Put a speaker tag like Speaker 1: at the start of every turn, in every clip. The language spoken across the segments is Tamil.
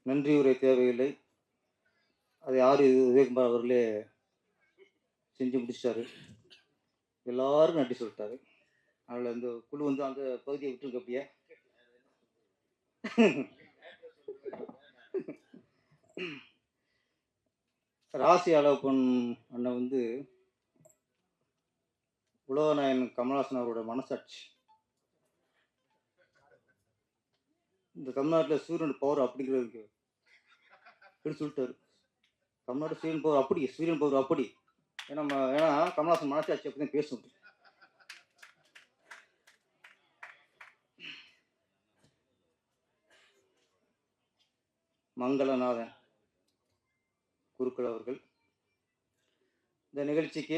Speaker 1: நன்றி உரை தேவையில்லை. அதை யார் உதயகுமார் அவர்களே செஞ்சு முடிச்சிட்டாரு. எல்லாரும் நன்றி சொல்லிட்டாரு. அதில் இந்த குழு வந்து அந்த பகுதியை விட்டுருக்கு அப்படியே. ராசி அளப்பன் அண்ணன் வந்து உலகநாயகன் கமலஹாசன் அவரோட மனசாட்சி. இந்த தமிழ்நாட்டில் சூரியன் பவர் அப்படிங்கிறதுக்கு சொல்லிட்டாரு. தமிழ்நாடு சூரியன் பவர் அப்படி, சூரியன் பவர் அப்படி. ஏன்னா கமலஹாசன் மனசாட்சி அப்படிதான் பேசும். மங்களநாதன் குருக்கள் அவர்கள் இந்த நிகழ்ச்சிக்கு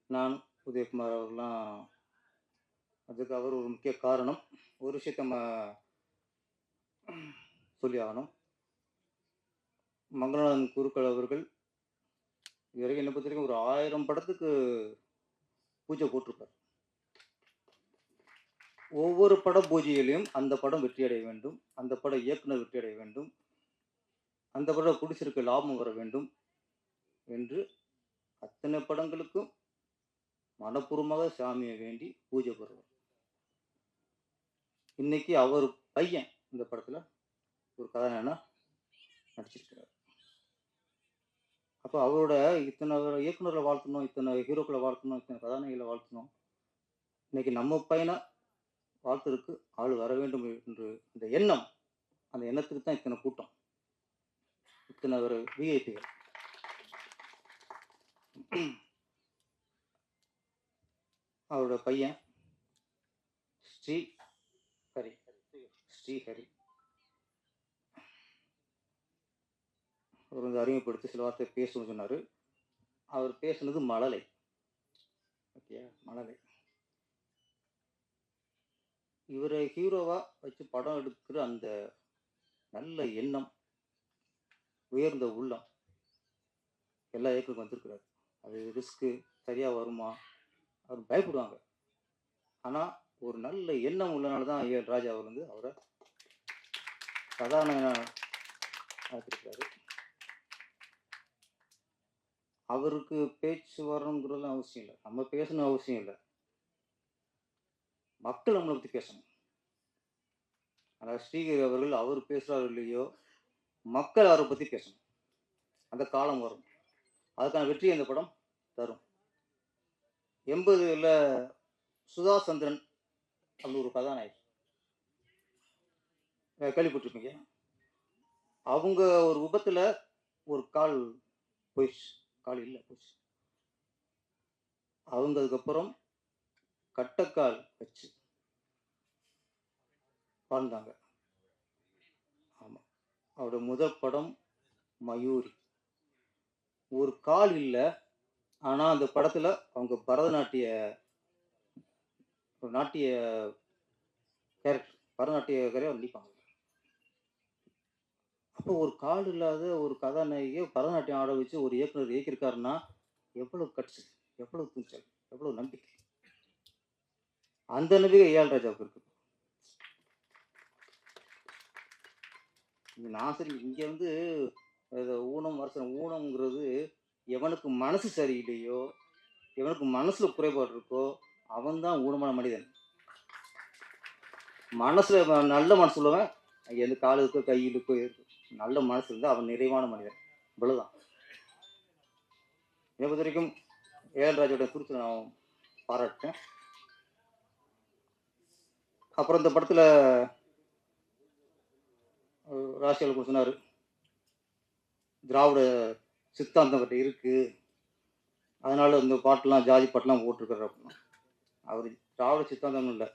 Speaker 1: நான் உதயகுமார் அவர்கள்லாம் அதுக்கு அவர் ஒரு முக்கிய காரணம். ஒரு விஷயத்த நம்ம சொல்லி ஆகணும். மங்களநாதன் குருக்கள் அவர்கள் இதுவரைக்கும் என்னை பொறுத்த வரைக்கும் ஒரு 1000 படத்துக்கு பூஜை போட்டிருப்பார். ஒவ்வொரு பட பூஜையிலையும் அந்த படம் வெற்றி அடைய வேண்டும், அந்த பட இயக்குனர் வெற்றி அடைய வேண்டும், அந்த படம் குடிசிற்கு லாபம் வர வேண்டும் என்று அத்தனை படங்களுக்கும் மனப்பூர்வமாக சாமியை வேண்டி பூஜை பெறுவார். இன்னைக்கு அவர் பையன் இந்த படத்துல ஒரு கதாநாயகனா நடிச்சிருக்கிறார். அப்போ அவரோட இத்தனை இயக்குநர்களை வாழ்த்தணும், இத்தனை ஹீரோக்களை வாழ்த்தணும், இத்தனை கதாநாயகிகளை வாழ்த்தணும். இன்னைக்கு நம்ம பையனை வாழ்த்துறதுக்கு ஆள் வர வேண்டும் என்று இந்த எண்ணம், அந்த எண்ணத்துக்கு தான் இத்தனை கூட்டம், இத்தனை ஒரு விஐபிகள். அவரோட பையன் ஸ்ரீஹரி அவர் வந்து அறிமுகப்படுத்தி சில வார்த்தை பேசணும்னு சொன்னார். அவர் பேசுனது மழலை. ஓகே, மழலை. இவரை ஹீரோவா வச்சு படம் எடுக்கிற அந்த நல்ல எண்ணம், உயர்ந்த உள்ளம் எல்லா இயக்குக்கும் வந்திருக்கிறார். அது ரிஸ்க்கு சரியாக வருமா அவர் பயப்படுவாங்க. ஆனால் ஒரு நல்ல எண்ணம் உள்ளனால தான் ஏஎல் ராஜா அவர் வந்து அவரை கதாநாயகனாக ஆக்கியிருக்காரு. அவருக்கு பேச்சு வரணுங்கிறதுலாம் அவசியம் இல்லை, நம்ம பேசணும் அவசியம் இல்லை, மக்கள் நம்மளை பற்றி பேசணும். ஆனால் ஸ்ரீஹரி அவர்கள் அவர் பேசுகிறார் இல்லையோ, மக்கள் அவரை பற்றி பேசணும். அந்த காலம் வரும், அதுக்கான வெற்றி அந்த படம் தரும். 80ல் சுதா சந்திரன் அப்படி ஒரு கதாநாயகி கேள்விப்பட்டிருப்பீங்க. அவங்க ஒரு விபத்தில் ஒரு கால் போயிடுச்சு, கால் இல்லை போயிடுச்சு. அவங்க அதுக்கப்புறம் கட்டக்கால் வச்சு வாழ்ந்தாங்க. ஆமாம், அவரோட முதல் படம் மயூரி. ஒரு கால் இல்லை, ஆனால் அந்த படத்தில் அவங்க பரதநாட்டிய கேரக்டர், பரதநாட்டியக்காரே நடிப்பாங்க. அப்போ ஒரு கால் இல்லாத ஒரு கதாநாயகியை பரதநாட்டியம் ஆட வச்சு ஒரு இயக்குனர் இயக்கியிருக்காருன்னா எவ்வளவு கட்சி, எவ்வளவு துணிச்சல், எவ்வளவு நம்பிக்கை. அந்த நம்பிக்கை ஏஎல் ராஜாவுக்கு இருக்கு. நான் சரி, இங்கே வந்து ஊனம் வருஷம், ஊனம்ங்கிறது எவனுக்கு மனசு சரியில்லையோ, எவனுக்கு மனசுல குறைபாடு இருக்கோ அவன் தான் ஊனமான மனிதன். மனசுல நல்ல மனசு உள்ளவன், எந்த கால் இருக்கோ கையில் இருக்கோ நல்ல மனசு இருந்தால் அவன் நிறைவான மனிதன். இவ்வளவுதான். இதை பொறுத்த வரைக்கும் ஏஎல் ராஜோட குறித்து நான் பாராட்டேன். அப்புறம் இந்த படத்தில் ராசியால் சொன்னார், திராவிட சித்தாந்தம் கிட்ட இருக்கு, அதனால இந்த பாட்டெல்லாம் ஜாதி பாட்டெல்லாம் போட்டிருக்காரு அப்படின்னா. அவர் திராவிட சித்தாந்தம் இல்லை,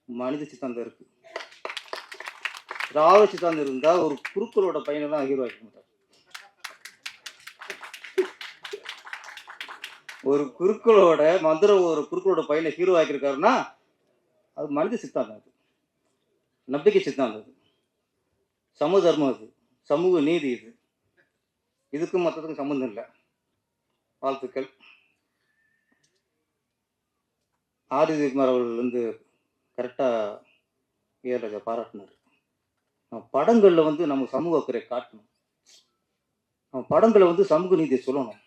Speaker 1: மனித சித்தாந்தம் இருக்கு. திராவிட சித்தாந்தம் இருந்தால் ஒரு குருக்களோட பையனெல்லாம் ஹீரோ ஆக்க மாட்டார். ஒரு குருக்களோட ஒரு குருக்களோட பையனை ஹீரோ ஆக்கியிருக்காருன்னா அது மனித சித்தாந்தம், அது நம்பிக்கை சித்தாந்தம், அது சமூக தர்மம், அது சமூக நீதி. இதுக்கும் மற்றதுக்கும் சம்மந்தம் இல்லை. வாழ்த்துக்கள். ஆர். உதயகுமார் அவர்கள் வந்து கரெக்டாக ஏஎல் ராஜா பாராட்டினார். படங்கள்ல வந்து நம்ம சமூக அக்கறை காட்டணும். படங்களை வந்து சமூக நீதியை சொல்லணும்.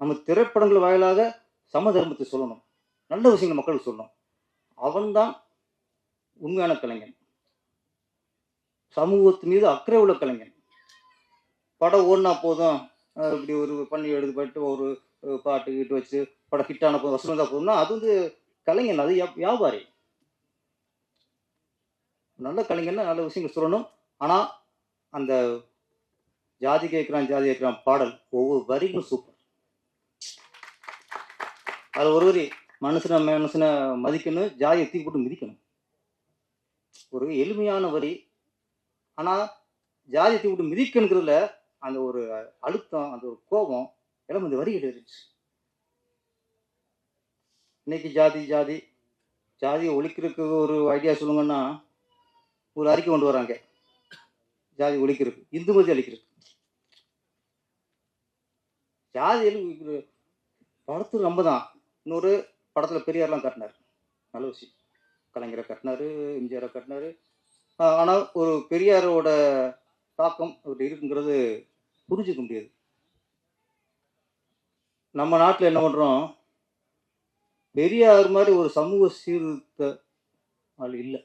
Speaker 1: நம்ம திரைப்படங்கள் வாயிலாக சம தர்மத்தை சொல்லணும். நல்ல விஷயங்களை மக்களுக்கு சொல்லணும். அவன்தான் உண்மையான கலைஞன். சமூகத்து மீது அக்கறை உள்ள கலைஞன். படம் ஓடினா போதும், இப்படி ஒரு பண்ணி எடுத்து போயிட்டு ஒரு பாட்டு கிட்டு வச்சு படம் ஹிட்டான போதும், வசூல் வந்தா போதும்னா அது வந்து கலைஞன், அது வியாபாரி. நல்ல கலைஞன்னா நல்ல விஷயங்கள் சொல்லணும். ஆனா அந்த ஜாதி கேட்கிறான் ஜாதி கேட்கிறான் பாடல் ஒவ்வொரு வரிகளும் சூப்பர். அது ஒரு வரி, மனுஷனை மதிக்கணும், ஜாதியை தூக்கி போட்டு மிதிக்கணும். ஒரு எளிமையான வரி. ஆனா ஜாதியை தூக்கி போட்டு மிதிக்கணுங்கிறதுல அந்த ஒரு அழுத்தம், அந்த ஒரு கோபம் எல்லாம் இந்த வரிகள் இருந்துச்சு. இன்னைக்கு ஜாதி ஜாதி ஜாதியை ஒழிக்கிறதுக்கு ஒரு ஐடியா சொல்லுங்கன்னா ஒரு அறிக்கை கொண்டு வராங்க. ஜாதி ஒழிக்கிறது, இந்து மதி அழிக்கிறது. ஜாதியில் படத்துக்கு நம்ம தான். இன்னொரு படத்துல பெரியார்லாம் கட்டினார், நல்ல விஷயம். கலைஞரை கட்டினாரு, எம்ஜிஆரை கட்டினாரு. ஆனால் ஒரு பெரியாரோட தாக்கம் அப்படி இருக்குங்கிறது புரிஞ்சுக்க முடியாது. நம்ம நாட்டில் என்ன பண்றோம், பெரியார் மாதிரி ஒரு சமூக சீர்திருத்த ஆள் இல்லை.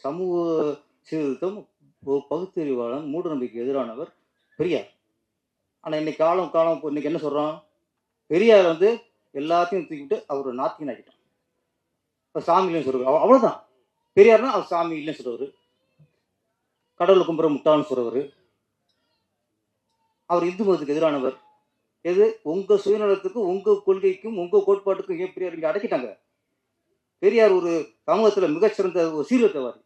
Speaker 1: சமூக சீர்திருத்தம், ஒரு பகுத்தறிவாளன், மூட நம்பிக்கை எதிரானவர் பெரியார். ஆனால் இன்னைக்கு காலம் இன்னைக்கு என்ன சொல்றோம், பெரியார் வந்து எல்லாத்தையும் தூக்கிட்டு அவர் நாத்திகன் ஆகிட்டான். இப்போ சாமி இல்லைன்னு சொல்றாரு, அவ்வளோதான். பெரியார்னா அவர் சாமி இல்லைன்னு சொல்றவர், கடவுளை கும்புற முட்டாள்னு சொல்றவர், அவர் இந்து மதத்துக்கு எதிரானவர். எது உங்க சுயநலத்துக்கு, உங்க கொள்கைக்கும், உங்க கோட்பாட்டுக்கும் ஏன் பெரியார் இங்க அடக்கிட்டாங்க? பெரியார் ஒரு சமூகத்துல மிகச்சிறந்த ஒரு சீர்திருத்தவாதி,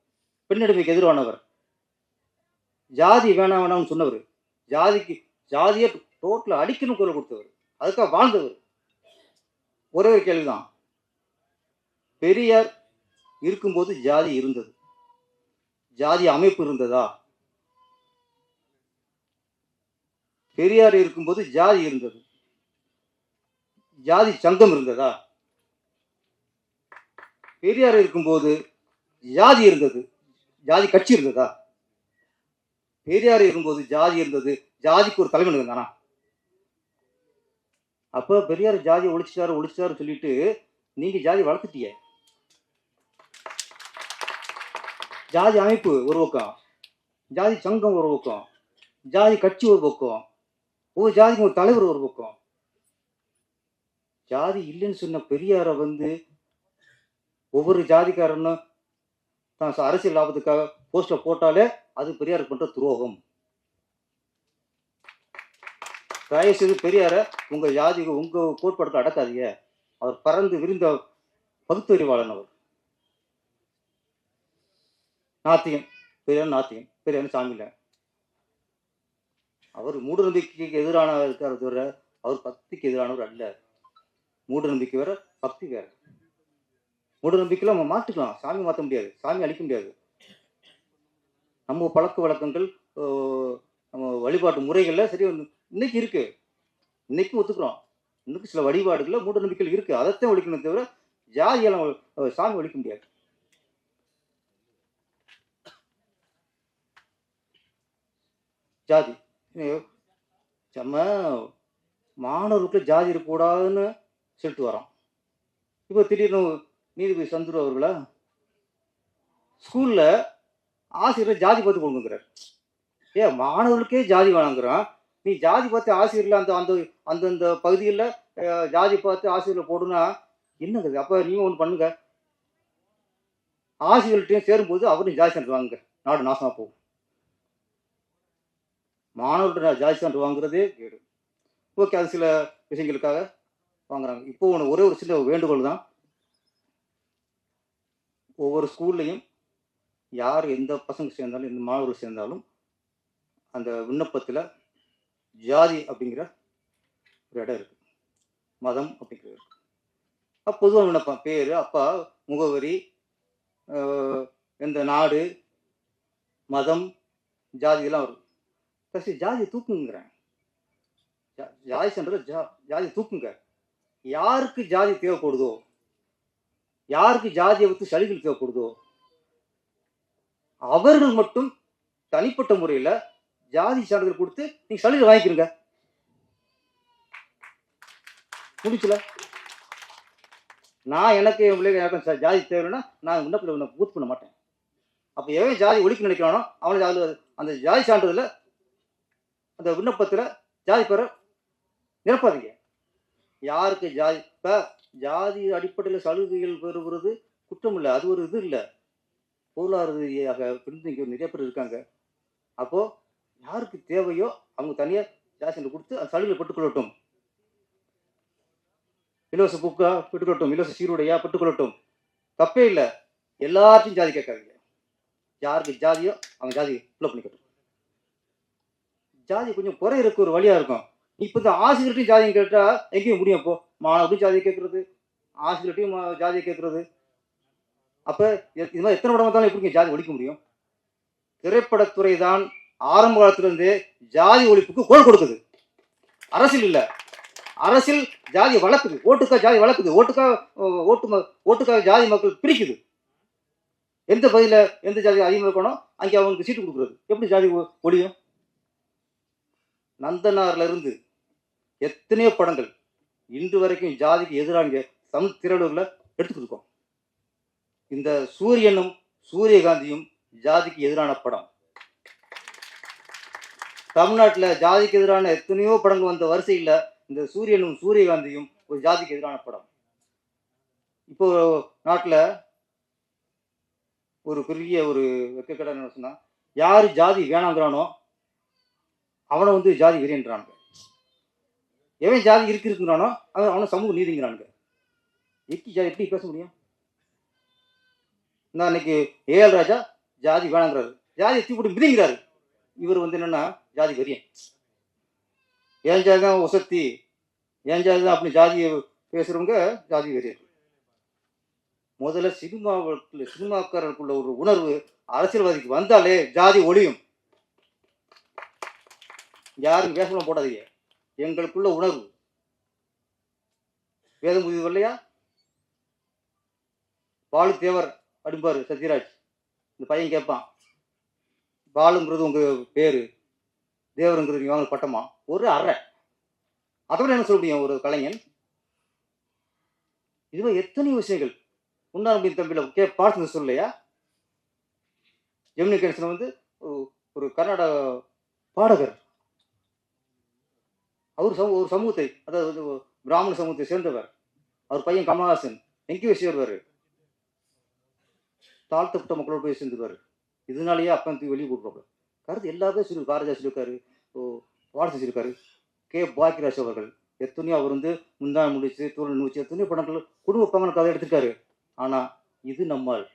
Speaker 1: பெண்ணடிமைக்கு எதிரானவர், ஜாதி வேணாம் வேணாம்னு சொன்னவர், ஜாதியை டோட்டலா அடிக்கணும் குரல் கொடுத்தவர், அதுக்காக வாழ்ந்தவர். ஒரே ஒரு கேள்விதான், பெரியார் இருக்கும்போது ஜாதி இருந்தது, ஜாதி அமைப்பு இருந்ததா? பெரியார் இருக்கும்போது ஜாதி இருந்தது, ஜாதி சங்கம் இருந்ததா? பெரியார் இருக்கும்போது ஜாதி இருந்தது, ஜாதி கட்சி இருந்ததா? பெரியார் இருக்கும்போது ஜாதி இருந்தது, ஜாதிக்கு ஒரு தலைவன் இருந்தானா? அப்ப பெரியார் ஜாதியை ஒழிச்சிட்டாரு சொல்லிட்டு நீங்க ஜாதி வளர்த்துட்டீங்க. ஜாதி அமைப்பு ஒரு பக்கம், ஜாதி சங்கம் ஒரு பக்கம், ஜாதி கட்சி ஒரு பக்கம், ஒரு ஜாதிக்கு ஒரு தலைவர் ஒரு பக்கம். ஜாதி இல்லைன்னு சொன்ன பெரியார வந்து ஒவ்வொரு ஜாதிக்காரனும் தான் அரசியல் லாபத்துக்காக போஸ்டர் போட்டாலே அது பெரியார் பண்ற துரோகம். தயவு செய்து பெரியார உங்க ஜாதிக்கு, உங்க கோட்பாடுக்கு அடக்காதீங்க. அவர் பறந்து விரிந்த பகுத்தறிவாளன். அவர் நாத்திகன். பெரியார் நாத்திகன், பெரியார் சாமியில. அவர் மூட நம்பிக்கைக்கு எதிரானவர் இருக்காரு தவிர அவர் பக்திக்கு எதிரானவர் அல்ல. மூட நம்பிக்கை வேற, பக்தி வேற. மூட நம்பிக்கையில நம்ம மாட்டுக்கலாம், சாமி மாற்ற முடியாது, சாமி அழிக்க முடியாது. நம்ம பழக்க வழக்கங்கள், நம்ம வழிபாட்டு முறைகள்ல சரி இன்னைக்கு இருக்கு, இன்னைக்கும் ஒத்துக்கிறோம். இன்னைக்கு சில வழிபாடுகள்ல மூட நம்பிக்கைகள் இருக்கு, அதைத்தான் ஒழிக்கணும் தவிர ஜாதியெல்லாம் சாமி ஒழிக்க முடியாது. ஜாதி நம்ம மாணவர்களுக்கு ஜாதி இருக்கக்கூடாதுன்னு சொல்லிட்டு வரோம். இப்போ திடீர்னு நீதிபதி சந்துரு அவர்களா ஸ்கூல்ல ஆசிரியர் ஜாதி பார்த்து கொடுக்குறார். மாணவர்களுக்கே ஜாதி வேணாங்கிறான், நீ ஜாதி பார்த்து ஆசிரியர்ல அந்த அந்த அந்தந்த பகுதியில் ஜாதி பார்த்து ஆசிரியர்ல போடுனா என்னங்க? அப்ப நீங்க ஒன்று பண்ணுங்க, ஆசிரியர்கள்ட்டையும் சேரும்போது அவரும் ஜாதி சான்று வாங்குங்க, நாடு நாசமா போகும். மாணவர்கள்ட்ட ஜாதி சான்று வாங்குறதே கேடு. ஓகே, அது சில விஷயங்களுக்காக வாங்குறாங்க. இப்போ ஒரே ஒரு சின்ன வேண்டுகோள் தான், ஒவ்வொரு ஸ்கூல்லையும் யார் எந்த பசங்க சேர்ந்தாலும், எந்த மாணவர்கள் சேர்ந்தாலும் அந்த விண்ணப்பத்தில் ஜாதி அப்படிங்கிற ஒரு இடம் இருக்கு, மதம் அப்படிங்கிறது இருக்கு. பொதுவாக விண்ணப்பம், பேர், அப்பா, முகவரி, எந்த நாடு, மதம், ஜாதி எல்லாம் வரும். ஜாதியை தூக்குங்கிறேன், ஜாதி சென்ற ஜாதி தூக்குங்க. யாருக்கு ஜாதி தேவைப்படுதோ, யாருக்கு ஜாதியை விட்டு சலுகைகள் தேவைப்படுதோ அவர்கள் மட்டும் தனிப்பட்ட முறையில் ஜாதி சான்றிதழ் கொடுத்து நீங்க சலுகை வாங்கிக்கிறீங்க. முடிச்சல. நான் எனக்கு என் பிள்ளைங்க எனக்கு ஜாதி தேவைன்னா நான் விண்ணப்பத்தில் பூத் பண்ண மாட்டேன். அப்போ எவன் ஜாதி ஒழிக்க நினைக்கிறானோ அவனுக்கு அதில் அந்த ஜாதி சான்றிதழில் அந்த விண்ணப்பத்தில் ஜாதி பெற நிரப்பாதீங்க. யாருக்கு ஜாதி இப்போ ஜாதி அடிப்படையில் சலுகைகள் பெறுகிறது குற்றம் இல்லை, அது ஒரு இது இல்லை. பொருளாதார ரீதியாக பிரிந்து நிறைய பேர் இருக்காங்க. அப்போது யாருக்கு தேவையோ அவங்க தனியாக ஜாதி சான்று கொடுத்து அந்த சலுகையை பெற்றுக்கொள்ளட்டும். இலவச புக்கா பெற்றுக்கொள்ளட்டும், இலவச சீருடையா பெற்றுக்கொள்ளட்டும், தப்பே இல்லை. எல்லாத்தையும் ஜாதி கேட்காதீங்க. யாருக்கு ஜாதியோ அவங்க ஜாதி ஃபில்லப் பண்ணிக்கட்டும். ஜாதி கொஞ்சம் குறையிறதுக்கு ஒரு வழியாக இருக்கும். இப்போ இந்த ஆசிரியர்கிட்டையும் ஜாதியும் கேட்டால் எங்கேயும் முடியும். இப்போ மாணவர்கிட்டையும் ஜாதியை கேட்குறது, ஆசிரியர்கிட்டையும் ஜாதியை கேட்குறது. அப்போ இது மாதிரி எத்தனை படம் வந்தாலும் எப்படி ஜாதி ஒழிக்க முடியும்? திரைப்படத்துறை தான் ஆரம்ப காலத்திலிருந்தே ஜாதி ஒழிப்புக்கு குரல் கொடுக்குது. அரசியல் இல்லை, அரசியல் ஜாதி வளர்க்குது. ஓட்டுக்காக ஜாதி வளர்க்குது, ஓட்டுக்காக ஜாதி மக்கள் பிரிக்குது. எந்த பகுதியில் எந்த ஜாதி அதிகமாக இருக்கணும் அங்கே அவங்களுக்கு சீட்டு கொடுக்குறது. எப்படி ஜாதி ஒழியும்? நந்தனார்ல இருந்து எத்தனையோ படங்கள் இன்று வரைக்கும் ஜாதிக்கு எதிராக தமிழ் திரையுலகில் எடுத்துக்கிட்டு. இந்த சூரியனும் சூரியகாந்தியும் ஜாதிக்கு எதிரான படம். தமிழ்நாட்டில் ஜாதிக்கு எதிரான எத்தனையோ படங்கள் வந்த வரிசையில் இந்த சூரியனும் சூரியகாந்தியும் ஒரு ஜாதிக்கு எதிரான படம். இப்போ நாட்டில் ஒரு பெரிய ஒரு வெக்கக்கடை என்ன சொன்னா, யாரு ஜாதி வேணாங்கிறானோ அவனை வந்து ஜாதி வெறியன்றானுங்க. எவன் ஜாதி இருக்குங்கிறானோ அவனை சமூக நீதிங்கிறானுங்க. எப்படி பேச முடியும்? நான் இன்னைக்கு ஏஎல் ராஜா ஜாதி வேணாங்கிறாரு, ஜாதி எத்தி போட்டு மிதிங்கிறாரு. இவர் வந்து என்னன்னா ஜாதி வெறியன். ஏன் ஜாதி தான் ஒசத்தி, ஏன் ஜாதி தான் அப்படி ஜாதியை பேசுறவங்க ஜாதி வெறியன். முதல்ல சினிமாக்காரருக்குள்ள ஒரு உணர்வு அரசியல்வாதிக்கு வந்தாலே ஜாதி ஒழியும். யாரும் வேஷம் போடாதீங்க. எங்களுக்குள்ள உணர்வு வேதம் புதிது இல்லையா? பாலு தேவர் அப்படிம்பாரு சத்யராஜ். இந்த பையன் கேட்பான், பாலுங்கிறது உங்க பேரு, தேவருங்கிறது நீங்க வாங்க பட்டமா? ஒரு அறை. அதோட என்ன சொல்ல முடியும் ஒரு கலைஞன்? இதுவே எத்தனை விஷயங்கள் உன்னார் தம்பியில பார்த்து சொல்லலையா? ஜெமினி கணேசன் வந்து ஒரு கர்நாடக பாடகர். அவர் ஒரு சமூகத்தை, அதாவது பிராமண சமூகத்தை சேர்ந்தவர். அவர் பையன் கமலஹாசன் எங்கேயோ சேர்வார், தாழ்த்தப்பட்ட மக்களோட போய் சேர்ந்துருவார். இதனாலேயே அப்பன் வெளியே போட்டுருவாங்க. கருத்து எல்லாருமே சொல்லி பாரதியார் சொல்லியிருக்காரு, வாழ்த்து சொல்லியிருக்காரு. கே பாக்கியராஜ் அவர்கள் எத்தனையோ அவர் வந்து முந்தான முடிச்சு தோல் முடிச்சு எத்தனையோ படங்கள் குடும்ப பங்கன கதை எடுத்திருக்காரு. ஆனா இது நம்மால்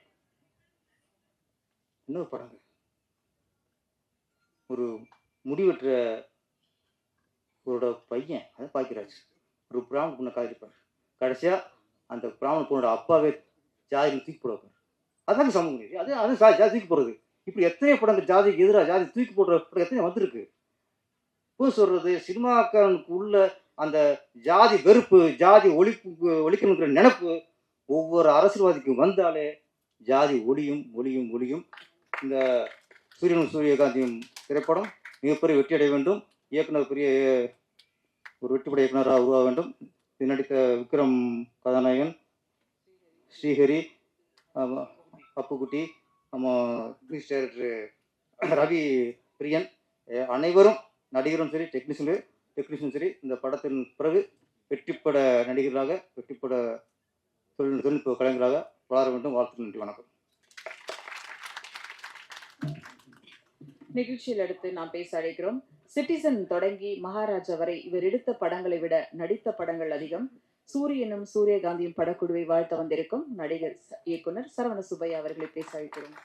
Speaker 1: இன்னொரு படங்க, ஒரு முடிவெற்ற பையன், அது பாக்கியராஜ், ஒரு பிராமண பொண்ணை காதலிப்பார். கடைசியா அந்த பிராமண பொண்ணோட அப்பாவே ஜாதி தூக்கி போடுவாங்க. அதாங்க சமூக நீதி. அது ஜாதி தூக்கி போடுறது. இப்படி எத்தனை படங்கள் ஜாதிக்கு எதிராக ஜாதி தூக்கி போடுற படம் எத்தனை வந்திருக்கு. போய் சொல்றது சினிமாக்காரனுக்கு உள்ள அந்த ஜாதி வெறுப்பு, ஜாதி ஒழிக்கணுங்கிற நினைப்பு ஒவ்வொரு அரசியல்வாதிக்கும் வந்தாலே ஜாதி ஒளியும் ஒளியும் ஒளியும். இந்த சூரியனும் சூரியகாந்தியும் திரைப்படம் மிகப்பெரிய வெற்றி அடைய வேண்டும். இயக்குனர் பெரிய ஒரு வெற்றிப்பட இயக்குனராக உருவாக வேண்டும். இது நடித்த விக்ரம் கதாநாயகன், ஸ்ரீஹரி, அப்புக்குட்டி, நம்ம டைரக்டர் ரவி பிரியன், அனைவரும் நடிகரும் சரி டெக்னீஷியனும் சரி இந்த படத்தின் பிறகு வெற்றிப்பட நடிகர்களாக, வெற்றிப்பட தொழில்நுட்ப கலைஞராக வளர வேண்டும். வாழ்த்து, நன்றி, வணக்கம்.
Speaker 2: நிகழ்ச்சியில் அடுத்து நாம் பேச அழைக்கிறோம். சிட்டிசன் தொடங்கி மகாராஜா வரை இவர் எடுத்த படங்களை விட நடித்த படங்கள் அதிகம். சூரியனும் சூரியகாந்தியும் படக்குழுவை வாழ்த்த வந்திருக்கும் நடிகர் இயக்குனர் சரவண சுப்பையா அவர்களை பேச அழைக்கிறோம்.